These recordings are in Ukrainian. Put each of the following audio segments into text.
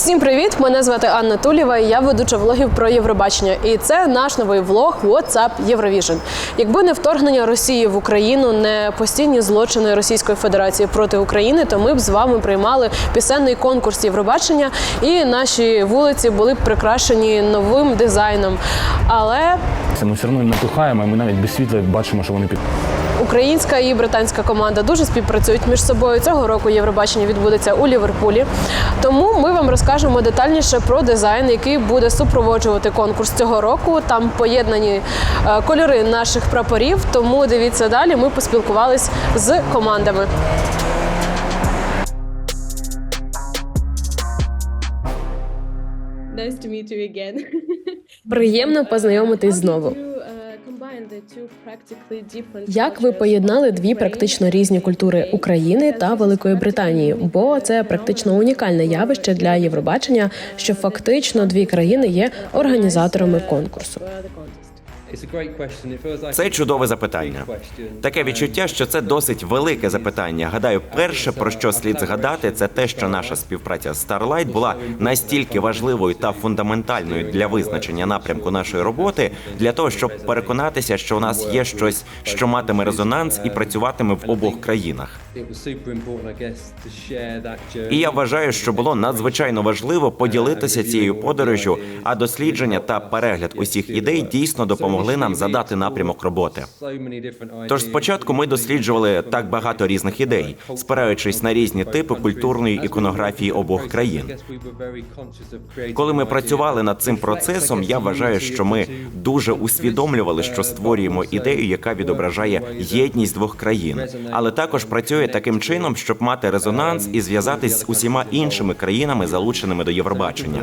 Всім привіт! Мене звати Анна Тулєва і я ведуча влогів про Євробачення. І це наш новий влог WhatsApp Eurovision. Якби не вторгнення Росії в Україну, не постійні злочини Російської Федерації проти України, то ми б з вами приймали пісенний конкурс Євробачення і наші вулиці були б прикрашені новим дизайном. Але ми все одно натухаємо, і ми навіть без світла бачимо, що вони під... українська і британська команда дуже співпрацюють між собою. Цього року Євробачення відбудеться у Ліверпулі. Тому ми вам розкажемо детальніше про дизайн, який буде супроводжувати конкурс цього року. Там поєднані кольори наших прапорів, тому дивіться далі. Ми поспілкувались з командами. Nice to meet you again. Приємно познайомитись знову. Як ви поєднали дві практично різні культури України та Великої Британії? Бо це практично унікальне явище для Євробачення, що фактично дві країни є організаторами конкурсу. Це чудове запитання. Таке відчуття, що це досить велике запитання. Гадаю, перше, про що слід згадати, це те, що наша співпраця з Starlight була настільки важливою та фундаментальною для визначення напрямку нашої роботи, для того, щоб переконатися, що у нас є щось, що матиме резонанс і працюватиме в обох країнах. І я вважаю, що було надзвичайно важливо поділитися цією подорожжю, а дослідження та перегляд усіх ідей дійсно допомогли нам задати напрямок роботи. Тож спочатку ми досліджували так багато різних ідей, спираючись на різні типи культурної іконографії обох країн. Коли ми працювали над цим процесом, я вважаю, що ми дуже усвідомлювали, що створюємо ідею, яка відображає єдність двох країн, але також працює таким чином, щоб мати резонанс і зв'язатись з усіма іншими країнами, залученими до Євробачення.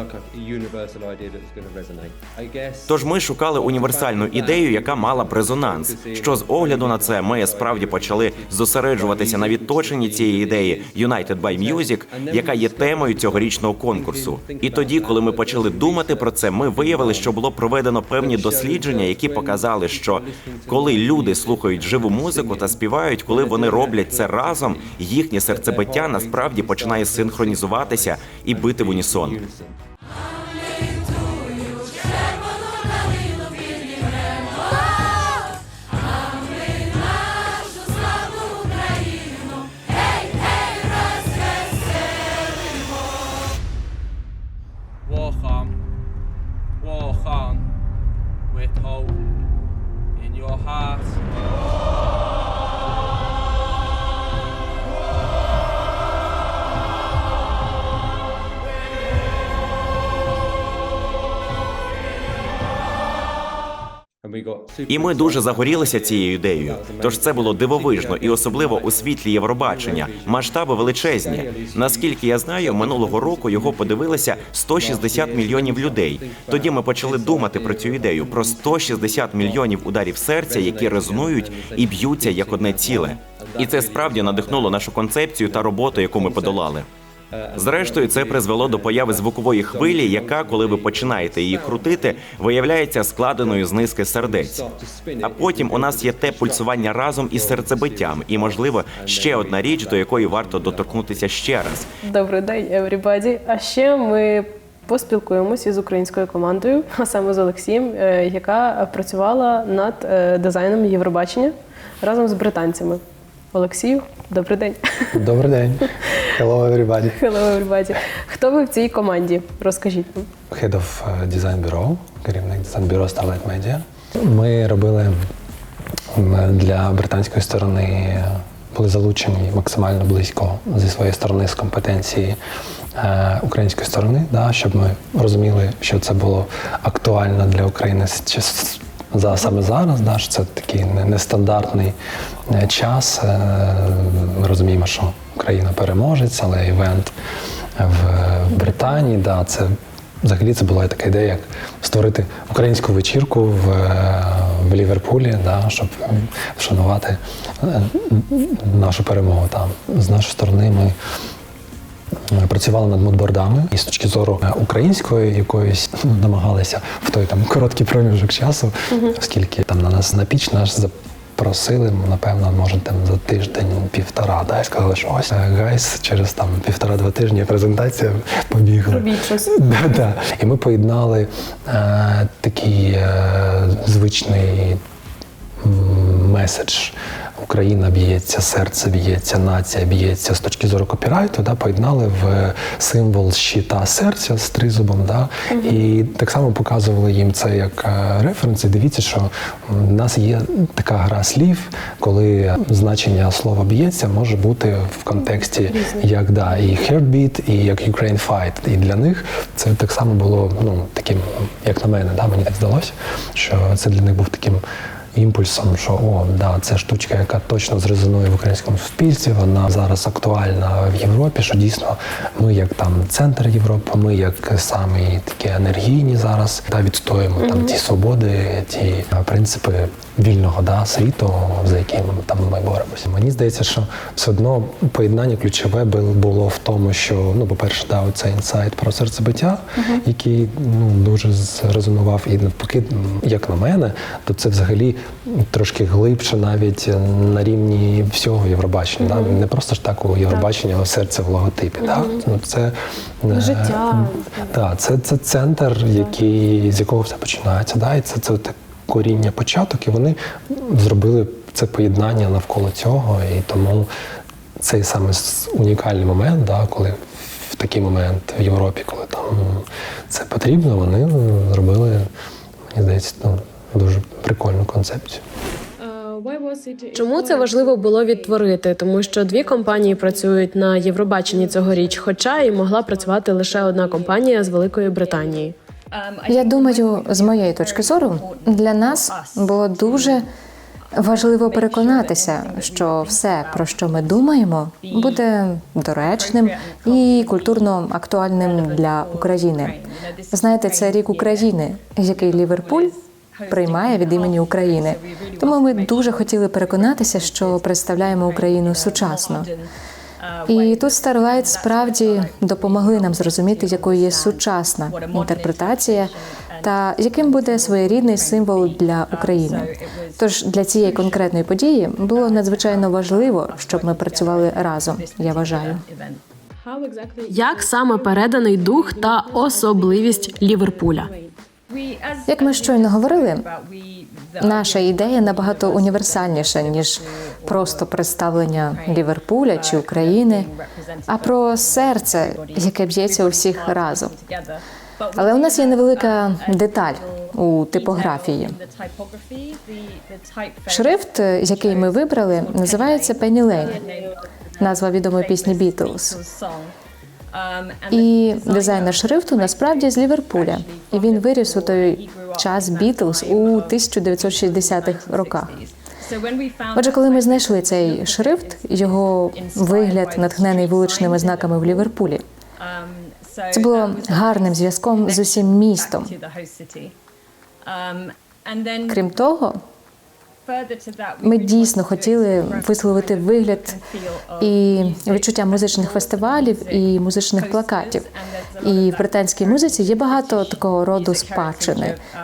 Тож ми шукали універсальну ідею, яка мала б резонанс. Що з огляду на це, ми справді почали зосереджуватися на відточенні цієї ідеї United by Music, яка є темою цьогорічного конкурсу. І тоді, коли ми почали думати про це, ми виявили, що було проведено певні дослідження, які показали, що коли люди слухають живу музику та співають, коли вони роблять це разом, їхнє серцебиття насправді починає синхронізуватися і бити в унісон. Walk on with hope in your heart. І ми дуже загорілися цією ідеєю. Тож це було дивовижно, і особливо у світлі Євробачення. Масштаби величезні. Наскільки я знаю, минулого року його подивилися 160 мільйонів людей. Тоді ми почали думати про цю ідею, про 160 мільйонів ударів серця, які резонують і б'ються як одне ціле. І це справді надихнуло нашу концепцію та роботу, яку ми подолали. Зрештою, це призвело до появи звукової хвилі, яка, коли ви починаєте її крутити, виявляється складеною з низки сердець. А потім у нас є те пульсування разом із серцебиттям і, можливо, ще одна річ, до якої варто доторкнутися ще раз. Добрий день, everybody. А ще ми поспілкуємося із українською командою, а саме з Олексієм, яка працювала над дизайном Євробачення разом з британцями. Олексію, добрий день. Добрий день. Hello, everybody. Hello, everybody. Хто ви в цій команді? Розкажіть нам. Head of Design Bureau, керівник дизайн-бюро Starlight Media. Ми робили для британської сторони, були залучені максимально близько зі своєї сторони з компетенції української сторони, щоб ми розуміли, що це було актуально для України саме зараз, що це такий нестандартний час. Ми розуміємо, що Україна переможець, але івент в Британії, це взагалі це була така ідея, як створити українську вечірку в Ліверпулі, щоб вшанувати нашу перемогу там. З нашої сторони ми працювали над мудбордами і з точки зору української якоїсь намагалися в той короткий проміжок часу, оскільки там на нас на піч наш просили, напевно, може там за тиждень-півтора, да, і сказали, що ось, гайс, через там 1,5-2 тижні презентація побігла. Робіть щось. Да. І ми поєднали такий звичний меседж. Україна б'ється, серце б'ється, нація б'ється з точки зору копірайту, да, поєднали в символ щита серця з тризубом. Да, і так само показували їм це як референс. І дивіться, що в нас є така гра слів, коли значення слова б'ється може бути в контексті як да, і heartbeat, і як Ukraine fight. І для них це так само було таким, як на мене, да, мені так здалося, що це для них був таким імпульсом, що це штучка, яка точно зрезонує в українському суспільстві, вона зараз актуальна в Європі, що дійсно ми як там центр Європи, ми як самі такі енергійні зараз відстоїмо там ті свободи, ті принципи вільного світу, за якими там ми боремося. Мені здається, що все одно поєднання ключове було в тому, що, по-перше, оцей інсайт про серцебиття, який дуже зрезонував, і навпаки, як на мене, то це взагалі трошки глибше навіть на рівні всього Євробачення. Не просто ж так у Євробачення серце в логотипі. Це життя. Це центр, з якого все починається. І це коріння, початок, і вони зробили це поєднання навколо цього, і тому цей саме унікальний момент, коли в такий момент в Європі, коли там це потрібно, вони зробили, мені здається, дуже прикольну концепцію. Чому це важливо було відтворити? Тому що 2 компанії працюють на Євробаченні цьогоріч, хоча і могла працювати лише одна компанія з Великої Британії. Я думаю, з моєї точки зору, для нас було дуже важливо переконатися, що все, про що ми думаємо, буде доречним і культурно актуальним для України. Знаєте, це рік України, який Ліверпуль приймає від імені України. Тому ми дуже хотіли переконатися, що представляємо Україну сучасно. І тут Starlight справді допомогли нам зрозуміти, якою є сучасна інтерпретація та яким буде своєрідний символ для України. Тож для цієї конкретної події було надзвичайно важливо, щоб ми працювали разом, я вважаю. Як саме переданий дух та особливість Ліверпуля? Як ми щойно говорили, наша ідея набагато універсальніша, ніж просто представлення Ліверпуля чи України, а про серце, яке б'ється у всіх разом. Але у нас є невелика деталь у типографії. Шрифт, який ми вибрали, називається Penny Lane, назва відомої пісні «Beatles». І дизайнер шрифту насправді з Ліверпуля. І він виріс у той час «Beatles» у 1960-х роках. Отже, коли ми знайшли цей шрифт, його вигляд натхнений вуличними знаками в Ліверпулі, це було гарним зв'язком з усім містом. Крім того, ми дійсно хотіли висловити вигляд і відчуття музичних фестивалів і музичних плакатів. І в британській музиці є багато такого роду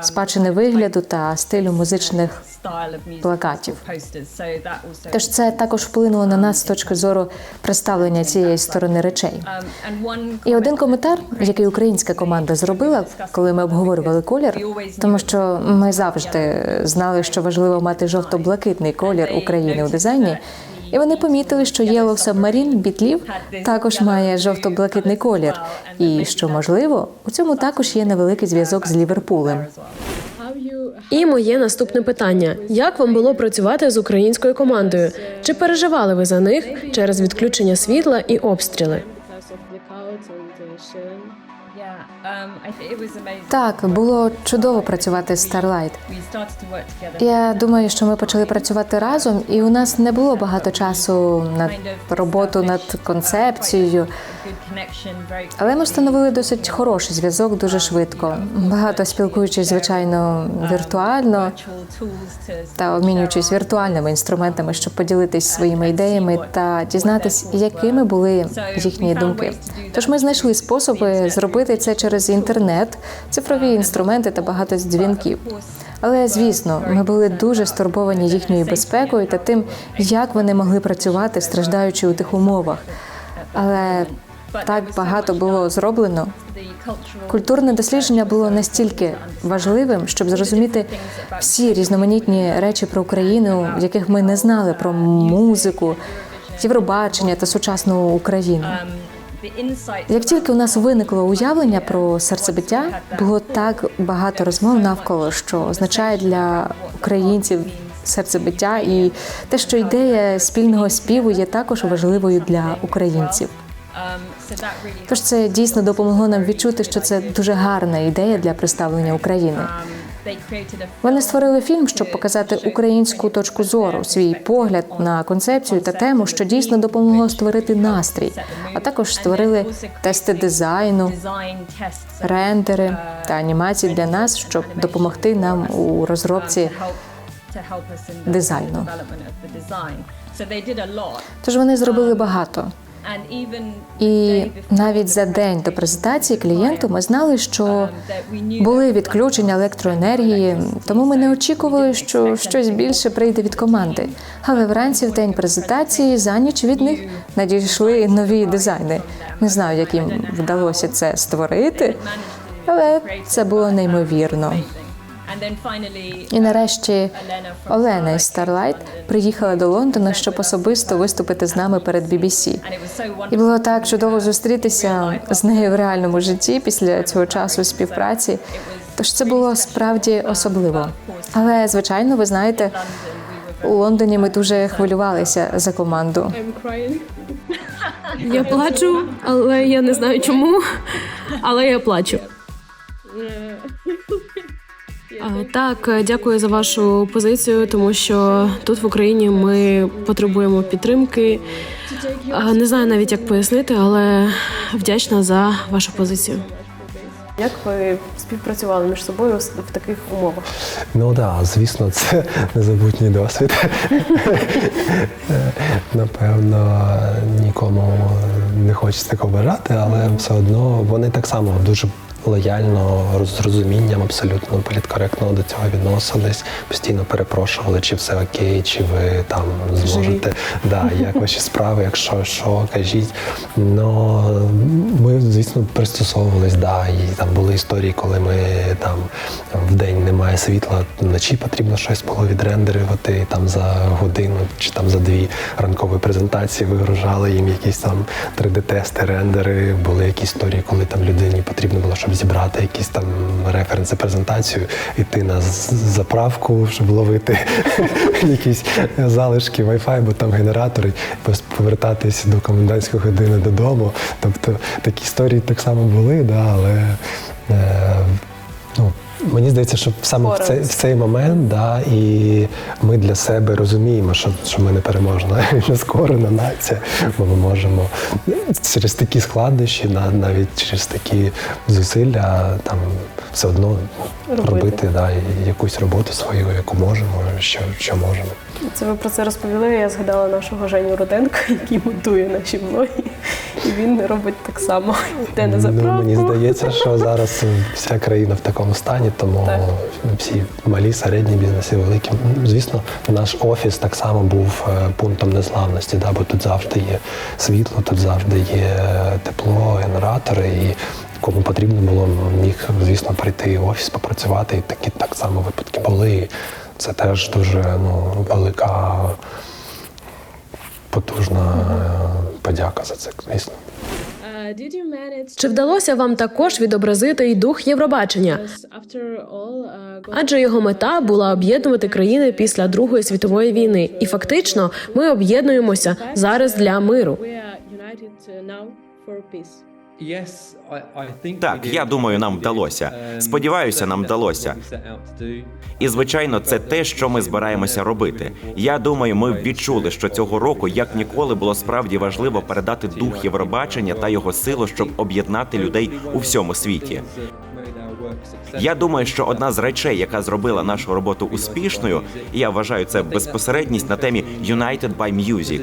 спадщини вигляду та стилю музичних плакатів. Тож це також вплинуло на нас з точки зору представлення цієї сторони речей. І один коментар, який українська команда зробила, коли ми обговорювали колір, тому що ми завжди знали, що важливо мати жовто-блакитний колір України у дизайні, і вони помітили, що Yellow Submarine Бітлів також має жовто-блакитний колір, і, що можливо, у цьому також є невеликий зв'язок з Ліверпулем. І моє наступне питання. Як вам було працювати з українською командою? Чи переживали ви за них через відключення світла і обстріли? Так, було чудово працювати з Starlight. Я думаю, що ми почали працювати разом, і у нас не було багато часу на роботу над концепцією. Але ми встановили досить хороший зв'язок дуже швидко. Багато спілкуючись, звичайно, віртуально та обмінюючись віртуальними інструментами, щоб поділитись своїми ідеями та дізнатись, якими були їхні думки. Тож ми знайшли способи зробити це через інтернет, цифрові інструменти та багато дзвінків. Але, звісно, ми були дуже стурбовані їхньою безпекою та тим, як вони могли працювати, страждаючи у тих умовах. Але так багато було зроблено. Культурне дослідження було настільки важливим, щоб зрозуміти всі різноманітні речі про Україну, яких ми не знали, про музику, Євробачення та сучасну Україну. Як тільки у нас виникло уявлення про серцебиття, було так багато розмов навколо, що означає для українців серцебиття, і те, що ідея спільного співу є також важливою для українців. Тож це дійсно допомогло нам відчути, що це дуже гарна ідея для представлення України. Вони створили фільм, щоб показати українську точку зору, свій погляд на концепцію та тему, що дійсно допомогло створити настрій, а також створили тести дизайну, рендери та анімації для нас, щоб допомогти нам у розробці дизайну. Тож вони зробили багато. І навіть за день до презентації клієнту ми знали, що були відключення електроенергії, тому ми не очікували, що щось більше прийде від команди. Але вранці, в день презентації, за ніч від них надійшли нові дизайни. Не знаю, як їм вдалося це створити, але це було неймовірно. І нарешті Олена із Starlight приїхала до Лондона, щоб особисто виступити з нами перед BBC. І було так чудово зустрітися з нею в реальному житті після цього часу співпраці. Тож це було справді особливо. Але, звичайно, ви знаєте, у Лондоні ми дуже хвилювалися за команду. Я плачу, але я не знаю чому, але я плачу. Так, дякую за вашу позицію, тому що тут в Україні ми потребуємо підтримки. Не знаю навіть, як пояснити, але вдячна за вашу позицію. Як ви співпрацювали між собою в таких умовах? Ну так, звісно, це незабутній досвід. Напевно, нікому не хочеться такого бажати, але все одно вони так само дуже лояльно, з розумінням абсолютно політкоректно до цього відносились, постійно перепрошували, чи все окей, чи ви там зможете, як ваші справи, якщо що, кажіть. Но ми, звісно, пристосовувались, і там були історії, коли ми там в день немає світла, вночі потрібно щось було відрендерувати, і там за годину чи там за 2 ранкові презентації вигружали їм якісь там 3D-тести, рендери, були якісь історії, коли там людині потрібно було, щоб зібрати якісь там референси, презентацію, йти на заправку, щоб ловити якісь залишки Wi-Fi, бо там генератори, повертатись до комендантської години додому. Тобто такі історії так само були, але мені здається, що саме в цей момент, і ми для себе розуміємо, що ми не переможна, не скорена нація, бо ми можемо через такі складнощі, навіть через такі зусилля, там все одно робити якусь роботу свою, яку можемо, що можемо. Це ви про це розповіли, я згадала нашого Женю Руденка, який монтує наші влоги, і він робить так само, йде на заправку. Мені здається, що зараз вся країна в такому стані, тому всі малі, середні бізнеси, великі. Звісно, наш офіс так само був пунктом незламності, бо тут завжди є світло, тут завжди є тепло, генератори, і кому потрібно було, міг, звісно, прийти в офіс, попрацювати, і такі так само випадки були. Це теж дуже велика, потужна подяка за це, звісно. Чи вдалося вам також відобразити й дух Євробачення? Адже його мета була об'єднувати країни після Другої світової війни. І фактично ми об'єднуємося зараз для миру. Так, я думаю, нам вдалося. Сподіваюся, нам вдалося. І, звичайно, це те, що ми збираємося робити. Я думаю, ми відчули, що цього року, як ніколи, було справді важливо передати дух Євробачення та його силу, щоб об'єднати людей у всьому світі. Я думаю, що одна з речей, яка зробила нашу роботу успішною, і я вважаю це безпосередність на темі «United by Music».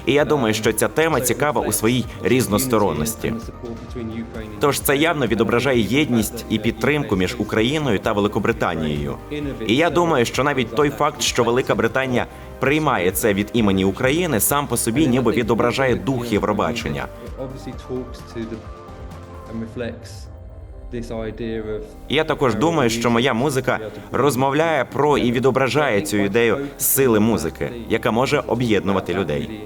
І я думаю, що ця тема цікава у своїй різносторонності. Тож це явно відображає єдність і підтримку між Україною та Великобританією. І я думаю, що навіть той факт, що Велика Британія приймає це від імені України, сам по собі ніби відображає дух Євробачення. Я також думаю, що моя музика розмовляє про і відображає цю ідею сили музики, яка може об'єднувати людей.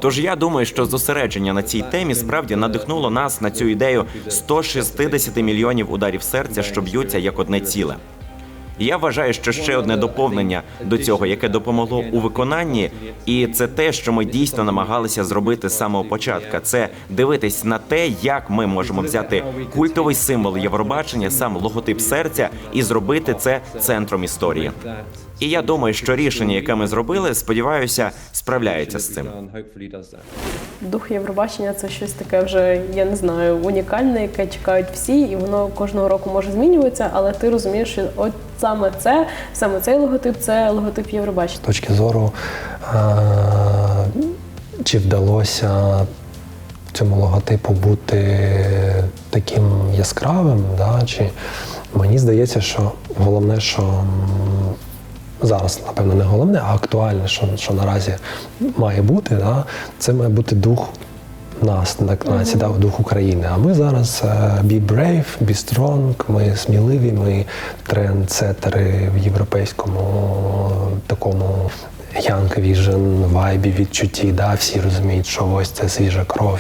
Тож я думаю, що зосередження на цій темі справді надихнуло нас на цю ідею 160 мільйонів ударів серця, що б'ються як одне ціле. Я вважаю, що ще одне доповнення до цього, яке допомогло у виконанні, і це те, що ми дійсно намагалися зробити з самого початку. Це дивитись на те, як ми можемо взяти культовий символ Євробачення, сам логотип серця, і зробити це центром історії. І я думаю, що рішення, яке ми зробили, сподіваюся, справляється з цим. Дух Євробачення – це щось таке вже, я не знаю, унікальне, яке чекають всі, і воно кожного року може змінюватися, але ти розумієш, що от саме цей логотип – це логотип Євробачення. З точки зору, чи вдалося цьому логотипу бути таким яскравим, да? Чи мені здається, що головне, що зараз, напевно, не головне, а актуальне, що наразі має бути, да? Це має бути дух нас, нації, да, дух України. А ми зараз be brave, be strong, ми сміливі, ми трендсеттери в європейському такому young vision, вайбі, відчутті, да, всі розуміють, що ось це свіжа кров.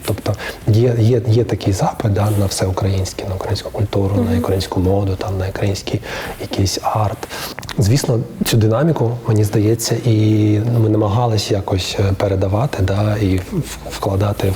Тобто є такий запит, да, на все українське, на українську культуру, на українську моду, там, на український якийсь арт. Звісно, цю динаміку, мені здається, і ми намагалися якось передавати, да, і вкладати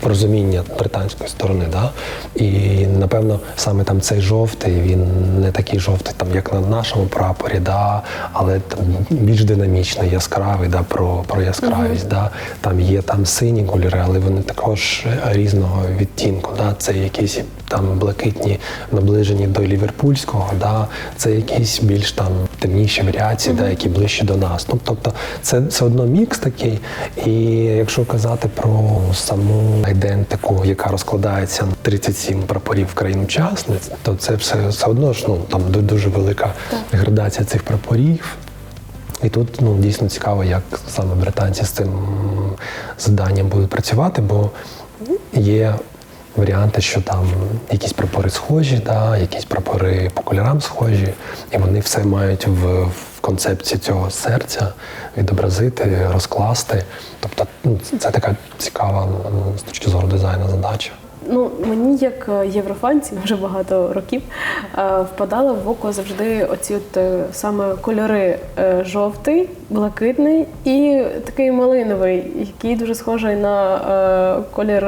в розуміння британської сторони. Да? І, напевно, саме там цей жовтий, він не такий жовтий, там, як на нашому прапорі, да? Але там більш динамічний, яскравий, да? про яскравість. Да? Там є там сині кольори, але вони також різного відтінку. Да? Це якісь там блакитні, наближені до ліверпульського, да? Це якісь більш там темніші варіації, да? Які ближчі до нас. Ну, тобто це все одно мікс такий. І якщо казати про саму ідентику, яка розкладається на 37 прапорів країн-учасниць, то це все одно ж, там дуже велика градація цих прапорів. І тут дійсно цікаво, як саме британці з цим завданням будуть працювати, бо є варіанти, що там якісь прапори схожі, да, якісь прапори по кольорам схожі, і вони все мають в концепції цього серця відобразити, розкласти. Тобто це така цікава з точки зору дизайну задача. Мені, як єврофанці, вже багато років, впадало в око завжди оці саме кольори жовтий, блакитний і такий малиновий, який дуже схожий на колір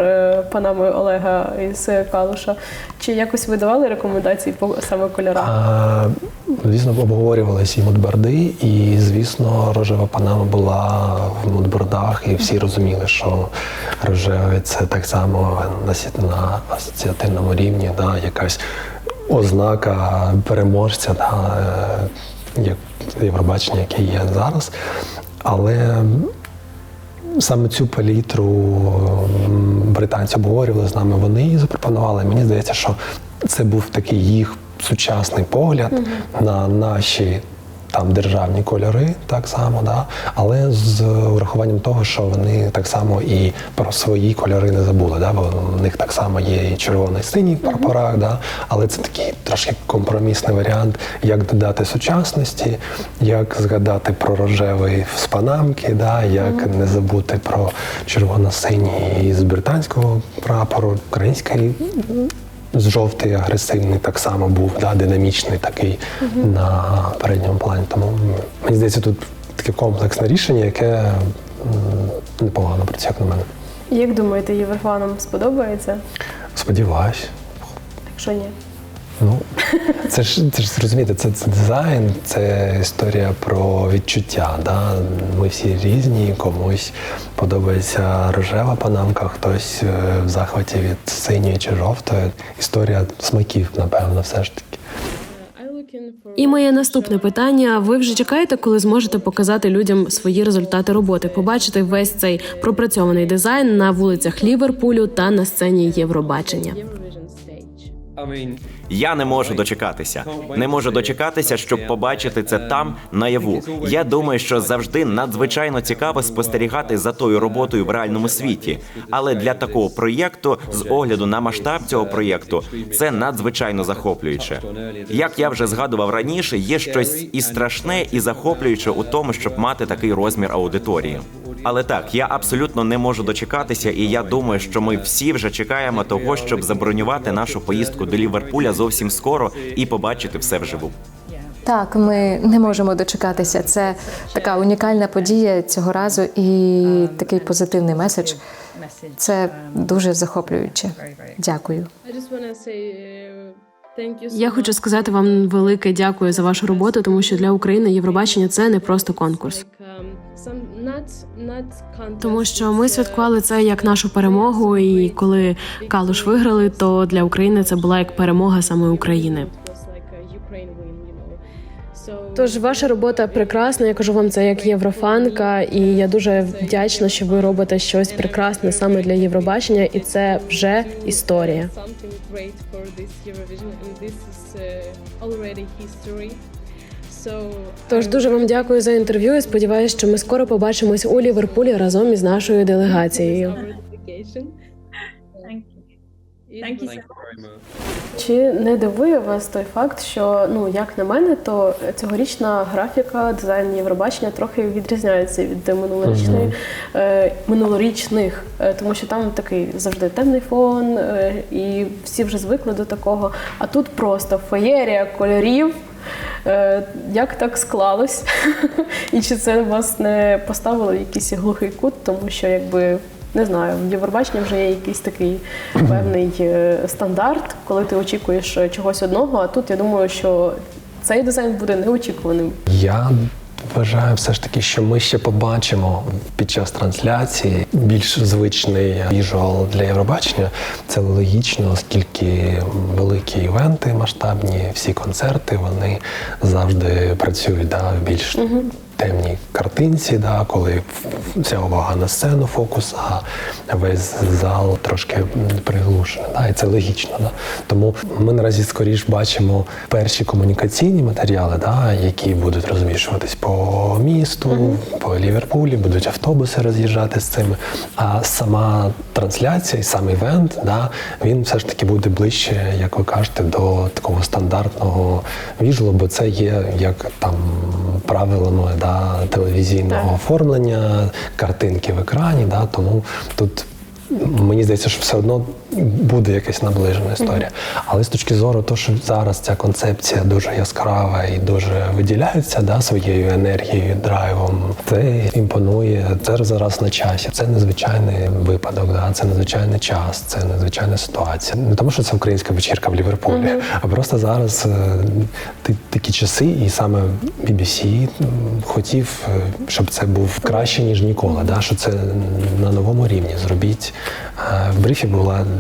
панами Олега із Калуша. Чи якось ви давали рекомендації по саме кольорам? Звісно, обговорювалися і мудборди, і, звісно, рожева панама була в мудбордах, і всі розуміли, що рожевий – це так само на асоціативному рівні, да, якась ознака переможця, да, як Євробачення, яке є зараз. Але саме цю палітру британці обговорювали з нами, вони її запропонували. Мені здається, що це був такий їх сучасний погляд на наші там державні кольори, так само, да? Але з урахуванням того, що вони так само і про свої кольори не забули, да? Бо в них так само є і червоний, і синій в прапорах, да? Але це такий трошки компромісний варіант, як додати сучасності, як згадати про рожевий з панамки, да? Як не забути про червоно-синій з британського прапору, український. Жовтий, агресивний так само був, да, динамічний такий на передньому плані. Тому, мені здається, тут таке комплексне рішення, яке непогано працює, як на мене. Як думаєте, єврофанам сподобається? Сподіваюсь. Якщо ні? Ну, це ж розумієте, це дизайн, це історія про відчуття. Да? Ми всі різні, комусь подобається рожева панамка, хтось в захваті від синьої чи жовтої. Історія смаків, напевно, все ж таки. І моє наступне питання. Ви вже чекаєте, коли зможете показати людям свої результати роботи, побачити весь цей пропрацьований дизайн на вулицях Ліверпулю та на сцені Євробачення? Я не можу дочекатися. Не можу дочекатися, щоб побачити це там, наяву. Я думаю, що завжди надзвичайно цікаво спостерігати за тою роботою в реальному світі. Але для такого проєкту, з огляду на масштаб цього проєкту, це надзвичайно захоплююче. Як я вже згадував раніше, є щось і страшне, і захоплююче у тому, щоб мати такий розмір аудиторії. Але так, я абсолютно не можу дочекатися, і я думаю, що ми всі вже чекаємо того, щоб забронювати нашу поїздку до Ліверпуля зовсім скоро і побачити все вживу. Так, ми не можемо дочекатися. Це така унікальна подія цього разу і такий позитивний меседж. Це дуже захоплююче. Дякую. Я хочу сказати вам велике дякую за вашу роботу, тому що для України Євробачення – це не просто конкурс. Тому що ми святкували це як нашу перемогу, і коли Калуш виграли, то для України це була як перемога саме України. Тож ваша робота прекрасна, я кажу вам це як єврофанка, і я дуже вдячна, що ви робите щось прекрасне саме для Євробачення, і це вже історія. Тож дуже вам дякую за інтерв'ю і сподіваюся, що ми скоро побачимось у Ліверпулі разом із нашою делегацією. Чи не дивує вас той факт, що, як на мене, то цьогорічна графіка, дизайн Євробачення трохи відрізняється від минулорічних, тому що там такий завжди темний фон, і всі вже звикли до такого, а тут просто феєрія кольорів. Як так склалось? І чи це вас не поставило в якийсь глухий кут, тому що, не знаю, в Євробаченні вже є якийсь такий певний стандарт, коли ти очікуєш чогось одного, а тут я думаю, що цей дизайн буде неочікуваним. Я вважаю все ж таки, що ми ще побачимо під час трансляції більш звичний віжуал для Євробачення. Це логічно, оскільки великі івенти масштабні, всі концерти, вони завжди працюють в більш темній картинці, коли вся увага на сцену, фокус, а весь зал трошки приглушений. І це логічно. Тому ми наразі скоріш бачимо перші комунікаційні матеріали, які будуть розміщуватись по місту, по Ліверпулі, будуть автобуси роз'їжджати з цими. А сама трансляція і сам івент, він все ж таки буде ближче, як ви кажете, до такого стандартного віжуалу, бо це є як там правилами телевізійного оформлення, картинки в екрані, тому тут мені здається, що все одно буде якась наближена історія. Але з точки зору того, що зараз ця концепція дуже яскрава і дуже виділяється своєю енергією, драйвом, це імпонує, це зараз на часі. Це незвичайний випадок, це незвичайний час, це незвичайна ситуація. Не тому, що це українська вечірка в Ліверпулі, а просто зараз такі часи, і саме BBC хотів, щоб це був краще, ніж ніколи, що це на новому рівні зробіть. В брифі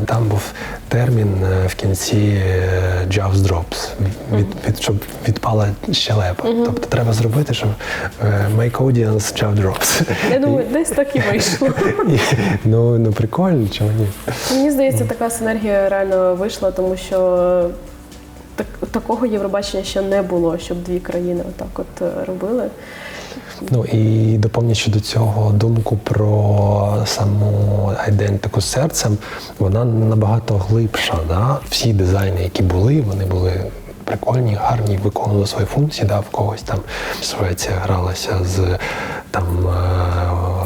там був термін в кінці jaws drops, щоб відпала щелепа. Тобто треба зробити, щоб make audience jaw drops. Я думаю, десь так і вийшло. Ну прикольно, чому ні? Мені здається, така синергія реально вийшла, тому що такого Євробачення ще не було, щоб дві країни отак робили. І доповнюючи до цього думку про саму ідентику з серцем, вона набагато глибша. Всі дизайни, які були, вони були прикольні, гарні, виконували свої функції. В когось там Швеція гралася з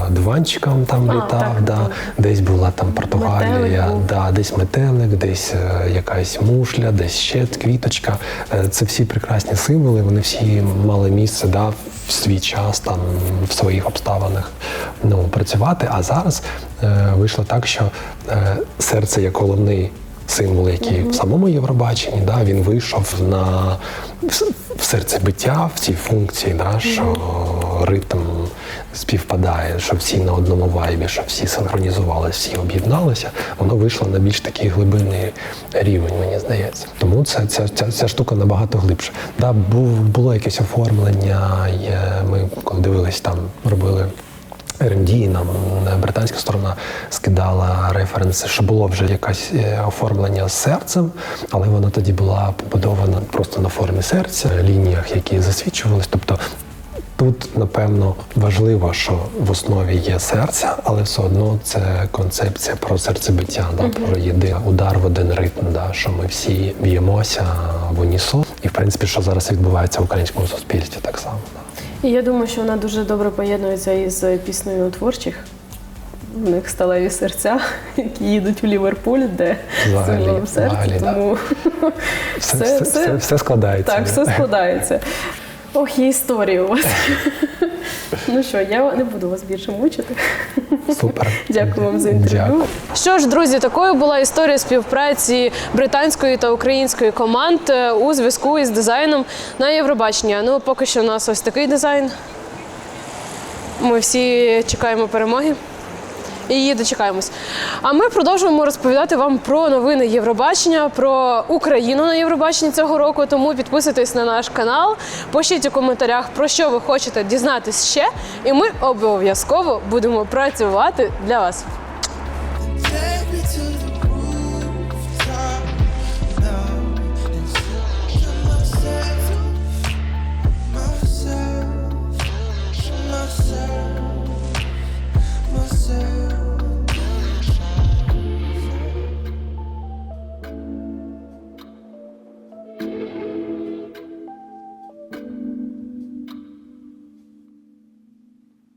диванчиком літав, десь була Португалія, десь метелик, десь якась мушля, десь ще квіточка. Це всі прекрасні символи, вони всі мали місце в свій час, там, в своїх обставинах працювати. А зараз вийшло так, що серце як головний символ, який в самому Євробаченні, да, він вийшов в серцебиття, в цій функції, да, що ритм співпадає, що всі на одному вайбі, що всі синхронізувалися, всі об'єдналися, воно вийшло на більш такий глибинний рівень, мені здається. Тому ця штука набагато глибше. Да, було якесь оформлення, ми коли дивились, там робили R&D, нам британська сторона скидала референси, що було вже якесь оформлення з серцем, але вона тоді була побудована просто на формі серця, лініях, які засвічувались. Тобто тут, напевно, важливо, що в основі є серце, але все одно це концепція про серцебиття, да, про єдиний удар в один ритм, да, що ми всі б'ємося в унісон. І, в принципі, що зараз відбувається в українському суспільстві так само. Да. І я думаю, що вона дуже добре поєднується із піснею творчих. У них сталеві серця, які їдуть в Ліверпуль, де символом серця. Тому все складається. Так, все складається. Ох, є історія у вас. Ну що, я не буду вас більше мучити. Супер. Дякую вам за інтерв'ю. Дякую. Що ж, друзі, такою була історія співпраці британської та української команд у зв'язку із дизайном на Євробачення. Ну, поки що у нас ось такий дизайн. Ми всі чекаємо перемоги. І її дочекаємось. А ми продовжуємо розповідати вам про новини Євробачення, про Україну на Євробаченні цього року. Тому підписуйтесь на наш канал, пишіть у коментарях, про що ви хочете дізнатись ще. І ми обов'язково будемо працювати для вас.